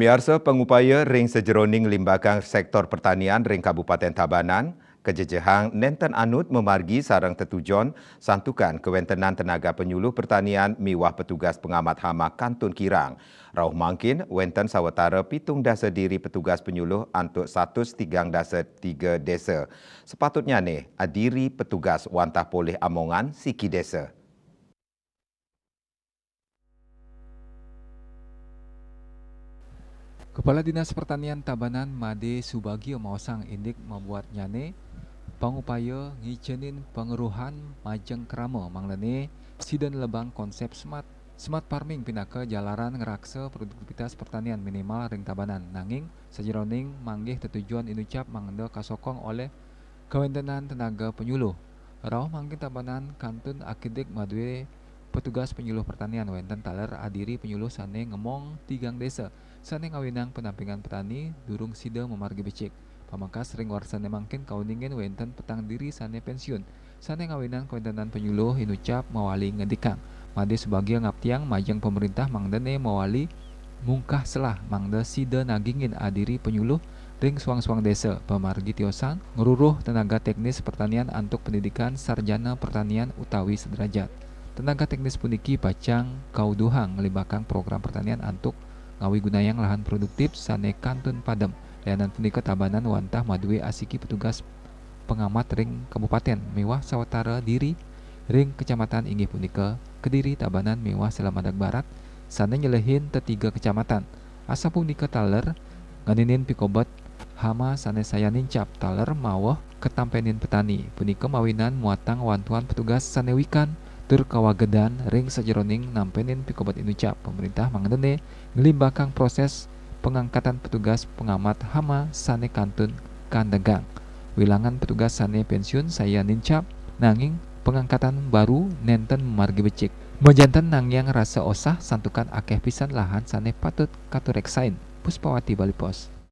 Pamiarsa pengupaya ring sejeroning limbakan sektor pertanian ring Kabupaten Tabanan, kejejehang nenten anut memargi sarang tetujon santukan kewentenan tenaga penyuluh pertanian miwah petugas pengamat hama Kantun Kirang. Rauh mangkin wenten sawatara pitung dasa diri petugas penyuluh antuk 103 desa. Sepatutnya adiri petugas wantah poleh amongan siki desa. Kepala Dinas Pertanian Tabanan Made Subagio Mausang Indik membuat nyane pangupaya ngicenin pengeruhan majeng kerama manglene sidan lebang konsep smart farming pinaka jalaran ngeraksa produktivitas pertanian minimal ring Tabanan nanging sejeroning manggih tetujuan inucap mangenda kasokong oleh kewentenan tenaga penyuluh. Rauh mangkin Tabanan Kantun akidik madue petugas penyuluh pertanian wenten taler adiri penyuluh sane ngemong tigang desa sane ngawinang penampingan petani durung sida memargi becik. Pamangkas ring warsane mangkin kauningen wenten petang diri sane pensiun sane ngawinang kewentenan penyuluh inucap mawali ngedikang. Made sebagai ngaptiang majang pemerintah mangdene mawali mungkah selah mangda sida nagingin adiri penyuluh ring suang-suang desa pemargi tiosan ngeruruh tenaga teknis pertanian antuk pendidikan sarjana pertanian utawi sederajat. Tenaga teknis puniki pacang kauduhang ngelimbakang program pertanian antuk ngawi gunayang lahan produktif sane Kantun Padem. Layanan punika Tabanan wantah madue asiki petugas pengamat ring kabupaten mewah sawatara diri ring kecamatan inggih punika Kediri Tabanan mewah Selamadag Barat sane nyelehin tetiga kecamatan. Asa punika taler nganinin pikobat hama sane saya nincap taler mawah ketampenin petani punika mawinan muatang wantuan petugas sane wikan kawagedan ring sajeroning nampenin pikobat inucap pemerintah mangdene ngelimbakang proses pengangkatan petugas pengamat hama sane Kantun Kandegang. Wilangan petugas sane pensiun saya nincap nanging pengangkatan baru nenten memargi becik. Mejanten nangyang rasa osah santukan akeh pisan lahan sane patut katureksain. Puspawati Bali Pos.